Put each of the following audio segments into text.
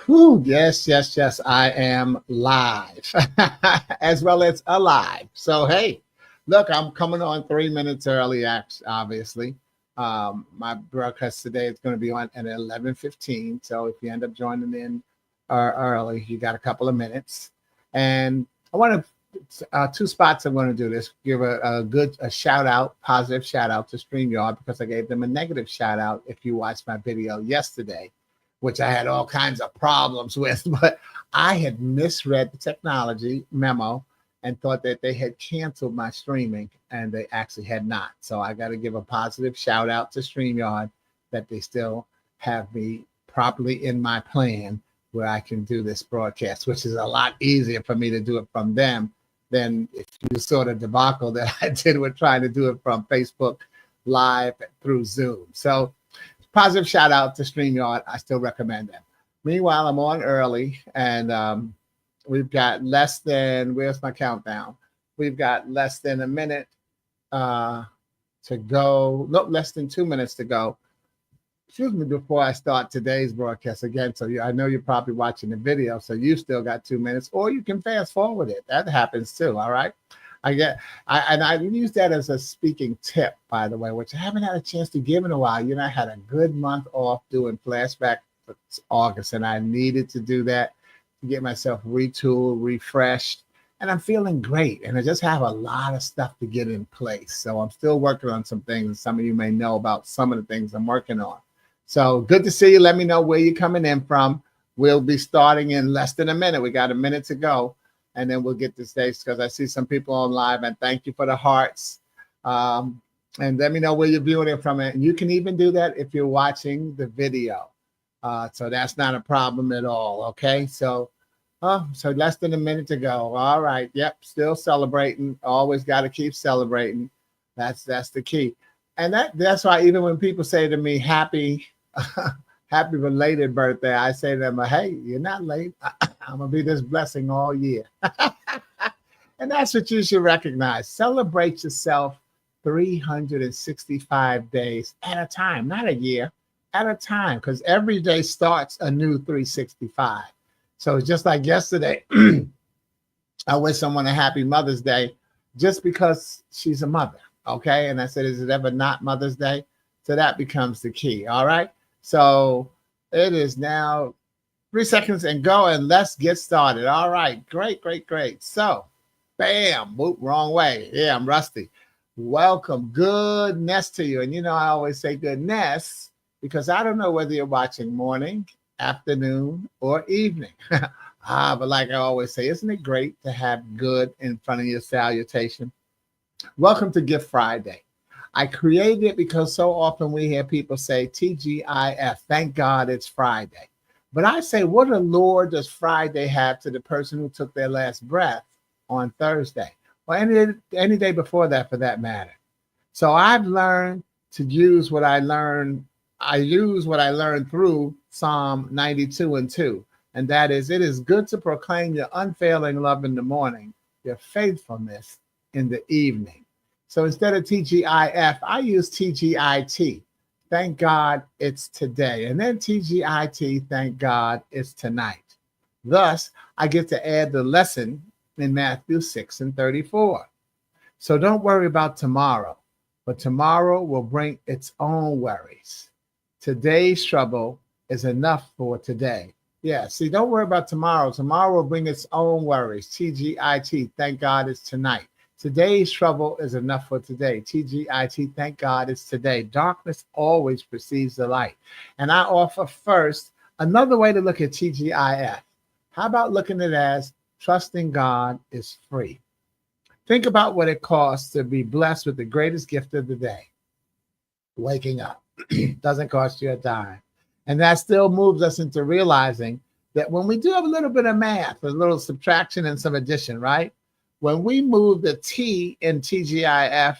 Whew, yes, yes, yes. I am live as well as alive. So, hey, look, I'm coming on 3 minutes early, obviously. My broadcast today is going to be on at 11:15. So, if you end up joining in early, you got a couple of minutes. And I want to, two spots I'm going to do this. Give a shout out, positive shout out to StreamYard because I gave them a negative shout out if you watched my video yesterday, which I had all kinds of problems with, but I had misread the technology memo and thought that they had canceled my streaming, and they actually had not. So I got to give a positive shout out to StreamYard that they still have me properly in my plan where I can do this broadcast, which is a lot easier for me to do it from them than if you saw the debacle that I did with trying to do it from Facebook Live through Zoom. So positive shout out to StreamYard. I still recommend them. Meanwhile, I'm on early, and we've got less than, where's my countdown? We've got less than a minute to go. No, less than 2 minutes to go. Excuse me, before I start today's broadcast again. So I know you're probably watching the video, so you still got 2 minutes, or you can fast forward it. That happens too, all right? I use that as a speaking tip, by the way, which I haven't had a chance to give in a while. I had a good month off doing flashback for August, and I needed to do that to get myself retooled, refreshed, and I'm feeling great. And I just have a lot of stuff to get in place. So I'm still working on some things. Some of you may know about some of the things I'm working on. So good to see you. Let me know where you're coming in from. We'll be starting in less than a minute. We got a minute to go. And then we'll get to stage because I see some people on live, and thank you for the hearts. And let me know where you're viewing it from. And you can even do that if you're watching the video. So that's not a problem at all. Okay. So less than a minute to go. All right. Yep. Still celebrating. Always got to keep celebrating. That's the key. And that's why even when people say to me, happy belated birthday, I say to them, hey, you're not late. I'm going to be this blessing all year. And that's what you should recognize. Celebrate yourself 365 days at a time, not a year, at a time, because every day starts a new 365. So it's just like yesterday, I wish someone a happy Mother's Day just because she's a mother, okay? And I said, is it ever not Mother's Day? So that becomes the key, all right? So it is now 3 seconds and go, and let's get started. All right, great. So, bam, whoop, wrong way. Yeah, I'm rusty. Welcome, goodness to you. And I always say goodness because I don't know whether you're watching morning, afternoon, or evening. But like I always say, isn't it great to have good in front of your salutation? Welcome to Gift Friday. I created it because so often we hear people say TGIF, thank God it's Friday. But I say, what a Lord does Friday have to the person who took their last breath on Thursday, or any day before that, for that matter? So I've learned to use what I learned. I use what I learned through Psalm 92:2, and that is, it is good to proclaim your unfailing love in the morning, your faithfulness in the evening. So instead of TGIF, I use TGIT. Thank God it's today. And then TGIT, thank God it's tonight. Thus, I get to add the lesson in Matthew 6:34. So don't worry about tomorrow, but tomorrow will bring its own worries. Today's trouble is enough for today. Yeah, see, don't worry about tomorrow. Tomorrow will bring its own worries. TGIT, thank God it's tonight. Today's trouble is enough for today. TGIT, thank God it's today. Darkness always precedes the light. And I offer first another way to look at TGIF. How about looking at it as trusting God is free? Think about what it costs to be blessed with the greatest gift of the day, waking up. Doesn't cost you a dime. And that still moves us into realizing that when we do have a little bit of math, a little subtraction and some addition, right? When we move the T in TGIF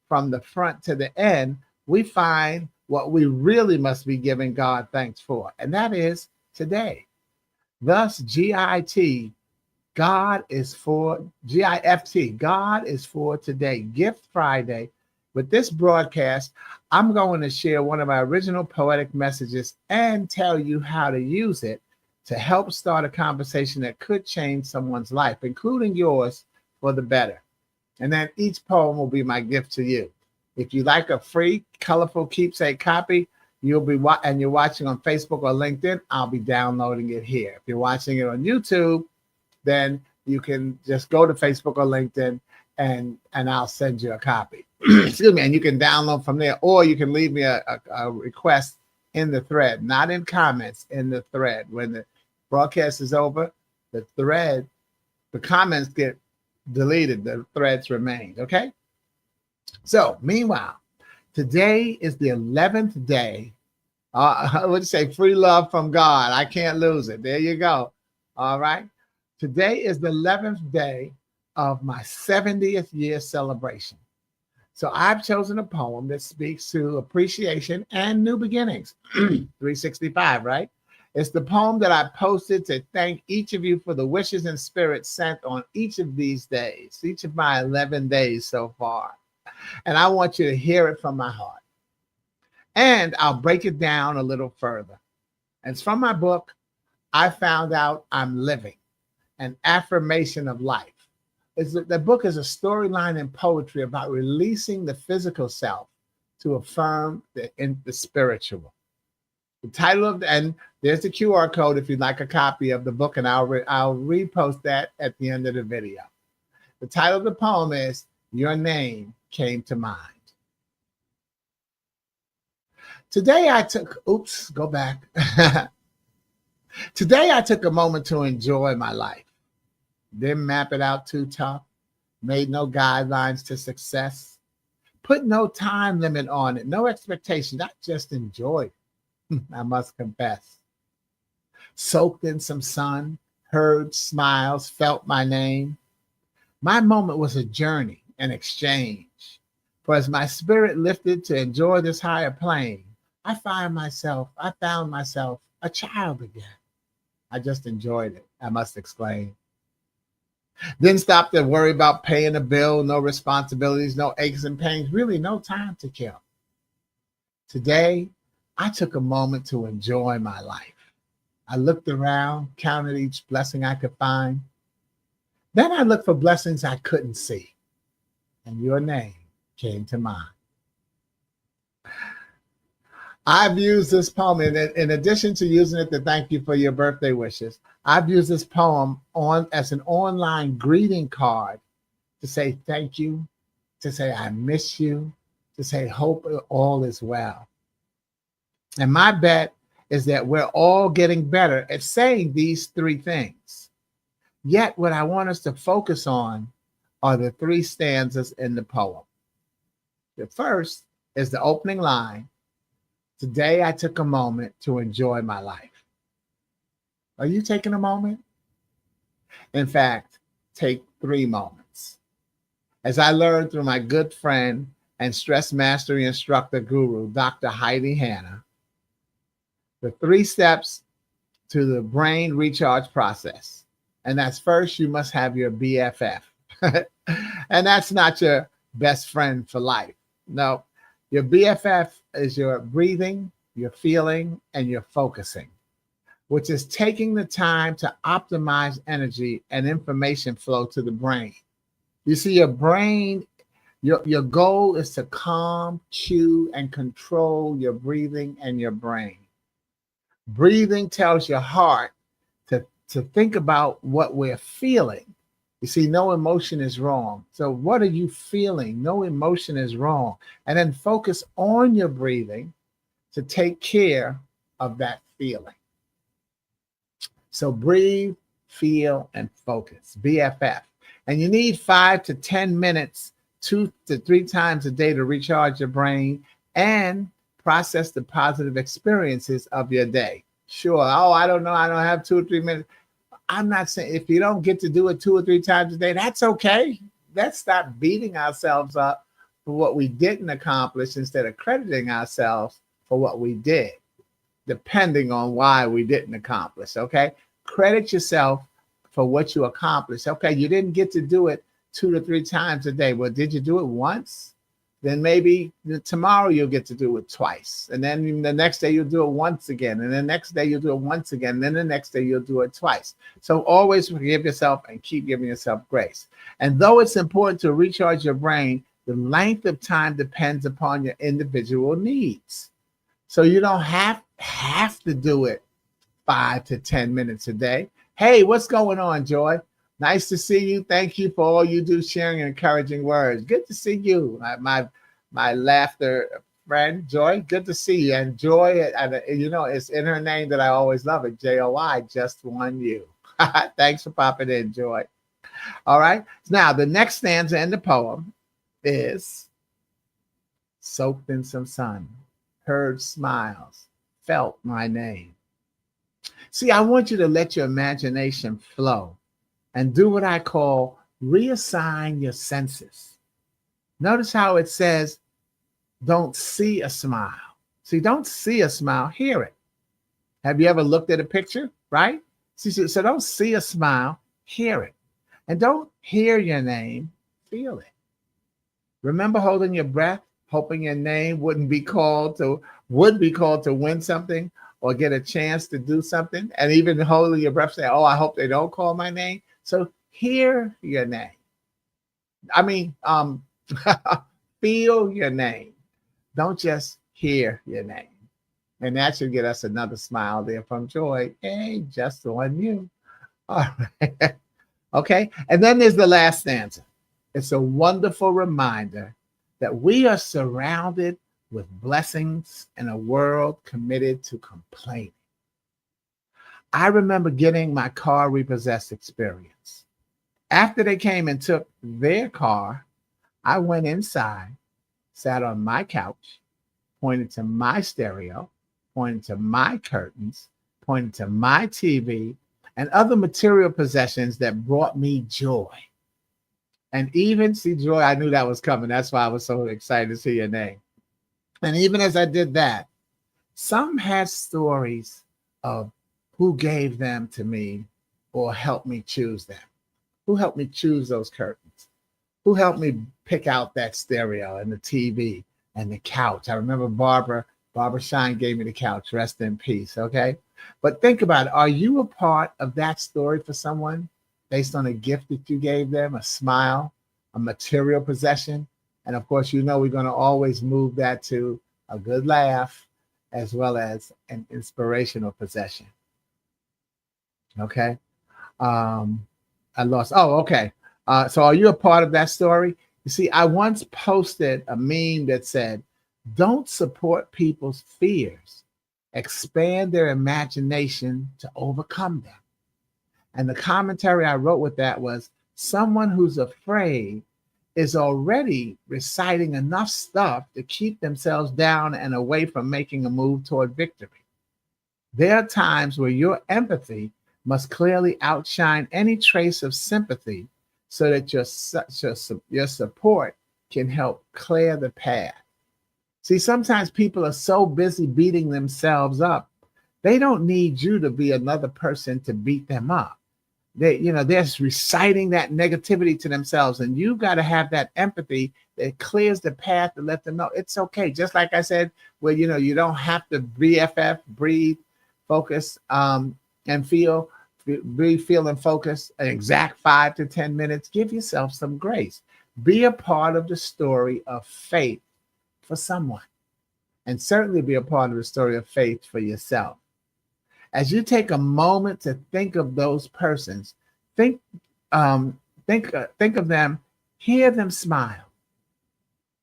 from the front to the end, we find what we really must be giving God thanks for, and that is today. Thus, GIT, God is for, GIFT, God is for today. Gift Friday. With this broadcast, I'm going to share one of my original poetic messages and tell you how to use it to help start a conversation that could change someone's life, including yours, for the better. And then each poem will be my gift to you. If you like a free, colorful keepsake copy, you're watching on Facebook or LinkedIn, I'll be downloading it here. If you're watching it on YouTube, then you can just go to Facebook or LinkedIn and I'll send you a copy. Excuse me. And you can download from there, or you can leave me a request in the thread, not in comments, in the thread. When the broadcast is over, the comments get deleted, the threads remain. Okay. So meanwhile, today is the 11th day. I would say free love from God. I can't lose it. There you go. All right. Today is the 11th day of my 70th year celebration. So I've chosen a poem that speaks to appreciation and new beginnings. 365, right? It's the poem that I posted to thank each of you for the wishes and spirits sent on each of these days, each of my 11 days so far. And I want you to hear it from my heart. And I'll break it down a little further. It's from my book, I Found Out I'm Living, an affirmation of life. The book is a storyline in poetry about releasing the physical self to affirm the spiritual. The title of and there's the QR code if you'd like a copy of the book, and I'll repost that at the end of the video. The title of the poem is Your Name Came to Mind. Today I took Today I took a moment to enjoy my life. Didn't map it out too tough, made no guidelines to success, put no time limit on it, no expectations. I just enjoyed it, I must confess. Soaked in some sun, heard smiles, felt my name. My moment was a journey, an exchange. For as my spirit lifted to enjoy this higher plane, I found myself a child again. I just enjoyed it, I must exclaim. Didn't stop to worry about paying a bill, no responsibilities, no aches and pains, really no time to kill. Today, I took a moment to enjoy my life. I looked around, counted each blessing I could find. Then I looked for blessings I couldn't see, and your name came to mind. I've used this poem, in addition to using it to thank you for your birthday wishes, I've used this poem as an online greeting card to say thank you, to say I miss you, to say hope all is well. And my bet is that we're all getting better at saying these three things. Yet what I want us to focus on are the three stanzas in the poem. The first is the opening line. Today, I took a moment to enjoy my life. Are you taking a moment? In fact, take 3 moments. As I learned through my good friend and stress mastery instructor guru, Dr. Heidi Hanna, the 3 steps to the brain recharge process. And that's first, you must have your BFF. And that's not your best friend for life. No. Your BFF is your breathing, your feeling, and your focusing, which is taking the time to optimize energy and information flow to the brain. You see, your brain, your goal is to calm, cue, and control your breathing and your brain. Breathing tells your heart to think about what we're feeling. You see, no emotion is wrong. So what are you feeling? No emotion is wrong. And then focus on your breathing to take care of that feeling. So breathe, feel, and focus, BFF. And you need 5 to 10 minutes, 2 to 3 times a day to recharge your brain and process the positive experiences of your day. Sure, I don't know, I don't have 2 or 3 minutes. I'm not saying if you don't get to do it 2 or 3 times a day, that's okay. Let's stop beating ourselves up for what we didn't accomplish instead of crediting ourselves for what we did, depending on why we didn't accomplish, okay? Credit yourself for what you accomplished. Okay, you didn't get to do it 2 to 3 times a day. Well, did you do it once? then maybe tomorrow you'll get to do it twice. And then the next day you'll do it once again. And the next day you'll do it once again. And then the next day you'll do it twice. So always forgive yourself and keep giving yourself grace. And though it's important to recharge your brain, the length of time depends upon your individual needs. So you don't have to do it 5 to 10 minutes a day. Hey, what's going on, Joy? Nice to see you. Thank you for all you do, sharing encouraging words. Good to see you, my laughter friend, Joy. Good to see you. And Joy, you know, it's in her name that I always love it. Joy, just one you. Thanks for popping in, Joy. All right. Now, the next stanza in the poem is soaked in some sun, heard smiles, felt my name. See, I want you to let your imagination flow and do what I call reassign your senses. Notice how it says, don't see a smile. See, don't see a smile, hear it. Have you ever looked at a picture, right? See, so don't see a smile, hear it. And don't hear your name, feel it. Remember holding your breath, hoping your name would be called to win something or get a chance to do something, and even holding your breath, say, oh, I hope they don't call my name. So hear your name. I mean, feel your name. Don't just hear your name. And that should get us another smile there from Joy. Hey, just on you. All right. Okay. And then there's the last stanza. It's a wonderful reminder that we are surrounded with blessings in a world committed to complaining. I remember getting my car repossessed experience. After they came and took their car, I went inside, sat on my couch, pointed to my stereo, pointed to my curtains, pointed to my TV, and other material possessions that brought me joy. And even, see, Joy, I knew that was coming. That's why I was so excited to see your name. And even as I did that, some had stories of who gave them to me or helped me choose them. Who helped me choose those curtains? Who helped me pick out that stereo and the TV and the couch? I remember Barbara Shine gave me the couch. Rest in peace, okay? But think about it. Are you a part of that story for someone based on a gift that you gave them, a smile, a material possession? And of course, you know we're going to always move that to a good laugh as well as an inspirational possession. Okay. I lost. Oh, okay. So are you a part of that story? You see, I once posted a meme that said, don't support people's fears. Expand their imagination to overcome them. And the commentary I wrote with that was, someone who's afraid is already reciting enough stuff to keep themselves down and away from making a move toward victory. There are times where your empathy must clearly outshine any trace of sympathy so that your support can help clear the path. See, sometimes people are so busy beating themselves up, they don't need you to be another person to beat them up. They're reciting that negativity to themselves, and you got to have that empathy that clears the path to let them know it's okay. Just like I said, where you don't have to BFF, breathe, focus, and feel. Breathe, feel, and focus an exact 5 to 10 minutes. Give yourself some grace. Be a part of the story of faith for someone, and certainly be a part of the story of faith for yourself. As you take a moment to think of those persons, think of them, hear them smile,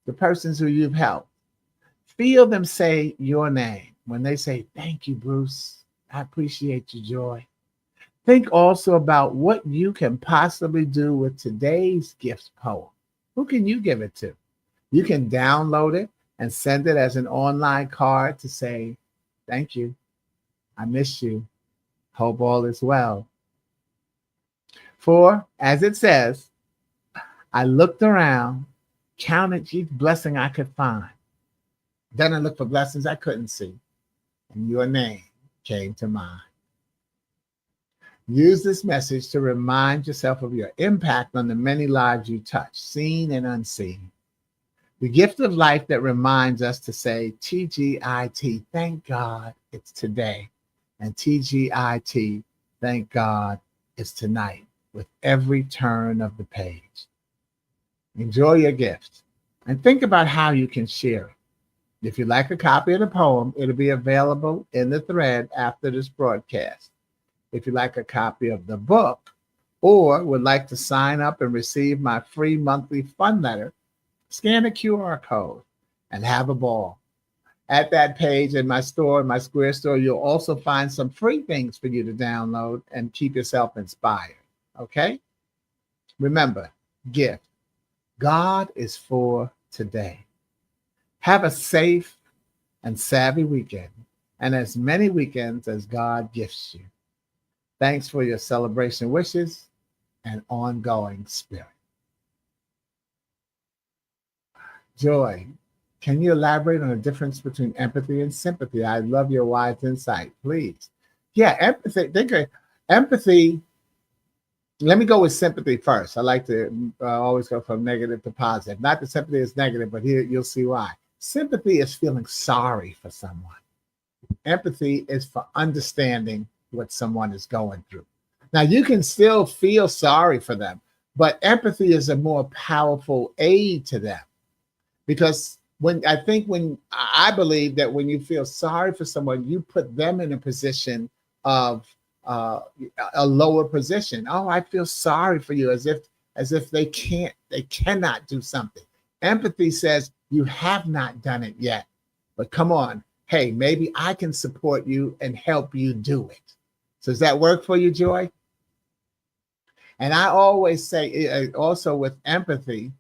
the persons who you've helped. Feel them say your name when they say, thank you, Bruce. I appreciate you, Joy. Think also about what you can possibly do with today's gift poem. Who can you give it to? You can download it and send it as an online card to say, thank you. I miss you. Hope all is well. For, as it says, I looked around, counted each blessing I could find. Then I looked for blessings I couldn't see, and your name came to mind. Use this message to remind yourself of your impact on the many lives you touch, seen and unseen. The gift of life that reminds us to say TGIT, thank God it's today. And TGIT, thank God it's tonight, with every turn of the page. Enjoy your gift and think about how you can share it. If you'd like a copy of the poem, it'll be available in the thread after this broadcast. If you'd like a copy of the book or would like to sign up and receive my free monthly fun letter, scan a QR code and have a ball. At that page in my store, my Square store, you'll also find some free things for you to download and keep yourself inspired. Okay? Remember, gift. God is for today. Have a safe and savvy weekend, and as many weekends as God gifts you. Thanks for your celebration wishes and ongoing spirit. Joy, can you elaborate on the difference between empathy and sympathy? I love your wise insight, please. Yeah, empathy. Empathy. Let me go with sympathy first. I like to always go from negative to positive. Not that sympathy is negative, but here you'll see why. Sympathy is feeling sorry for someone. Empathy is for understanding what someone is going through. Now, you can still feel sorry for them, but empathy is a more powerful aid to them. Because I believe that when you feel sorry for someone, you put them in a position of a lower position. Oh, I feel sorry for you, as if they cannot do something. Empathy says you have not done it yet, but come on. Hey, maybe I can support you and help you do it. So does that work for you, Joy? And I always say also with empathy,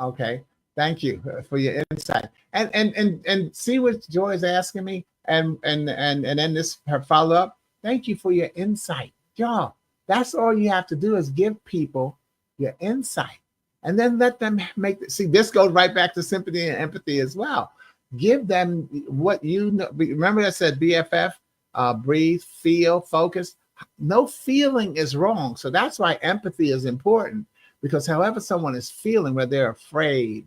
okay, thank you for your insight. And see what Joy is asking me, and then this her follow-up. Thank you for your insight. Y'all, that's all you have to do is give people your insight. And then let them see, this goes right back to sympathy and empathy as well. Give them what you know. Remember I said BFF, breathe, feel, focus. No feeling is wrong. So that's why empathy is important, because however someone is feeling, whether they're afraid,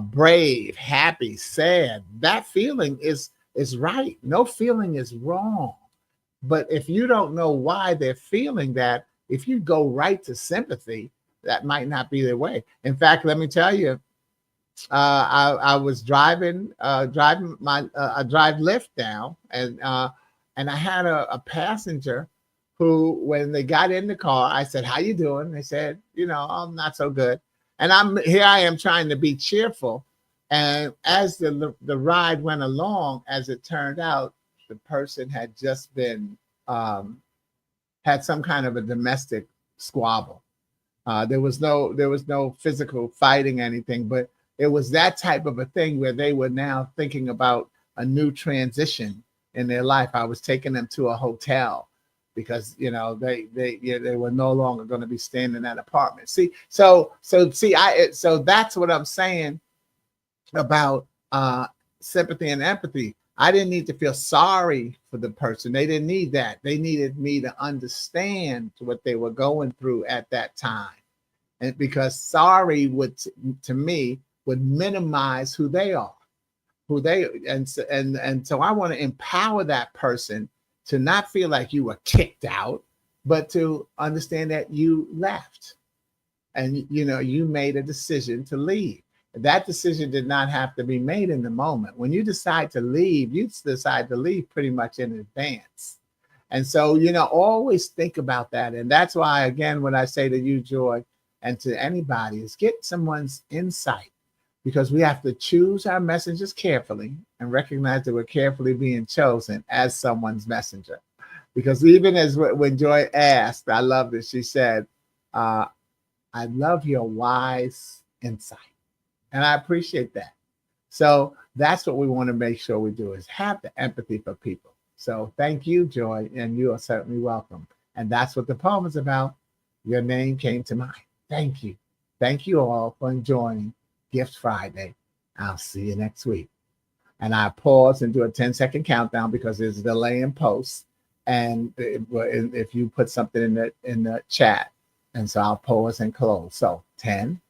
brave, happy, sad, that feeling is right. No feeling is wrong. But if you don't know why they're feeling that, if you go right to sympathy, that might not be their way. In fact, let me tell you, I was driving my drive Lyft down, and I had a passenger who, when they got in the car, I said, "How you doing?" They said, "I'm not so good." And I am trying to be cheerful. And as the ride went along, as it turned out, the person had just been had some kind of a domestic squabble. There was no physical fighting, anything, but it was that type of a thing where they were now thinking about a new transition in their life. I was taking them to a hotel because they were no longer going to be staying in that apartment. So that's what I'm saying about sympathy and empathy. I didn't need to feel sorry for the person. They didn't need that. They needed me to understand what they were going through at that time. And because sorry to me would minimize who they are, and so I want to empower that person to not feel like you were kicked out, but to understand that you left and you made a decision to leave. That decision did not have to be made in the moment. When you decide to leave, you decide to leave pretty much in advance. And so, always think about that. And that's why, again, when I say to you, Joy, and to anybody, is get someone's insight, because we have to choose our messengers carefully and recognize that we're carefully being chosen as someone's messenger. Because even as when Joy asked, I love this, she said, I love your wise insight. And I appreciate that. So that's what we want to make sure we do, is have the empathy for people. So thank you, Joy, and you are certainly welcome. And that's what the poem is about. Your name came to mind. Thank you. Thank you all for enjoying Gift Friday. I'll see you next week. And I pause and do a 10-second countdown because there's a delay in post. And if you put something in the chat, and so I'll pause and close. So 10,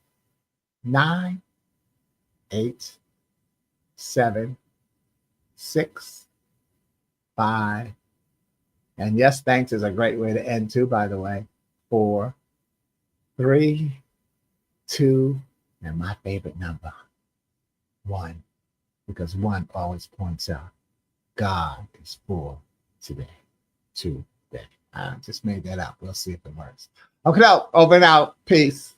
9, 8, 7, 6, 5. And yes, thanks is a great way to end too, by the way. 4, 3, 2, and my favorite number, 1, because 1 always points out God is for today. Today. I just made that up. We'll see if it works. Okay, now, over and out. Peace.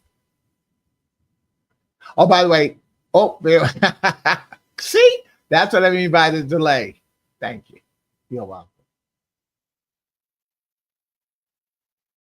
Oh, by the way, there. See, that's what I mean by the delay. Thank you. You're welcome.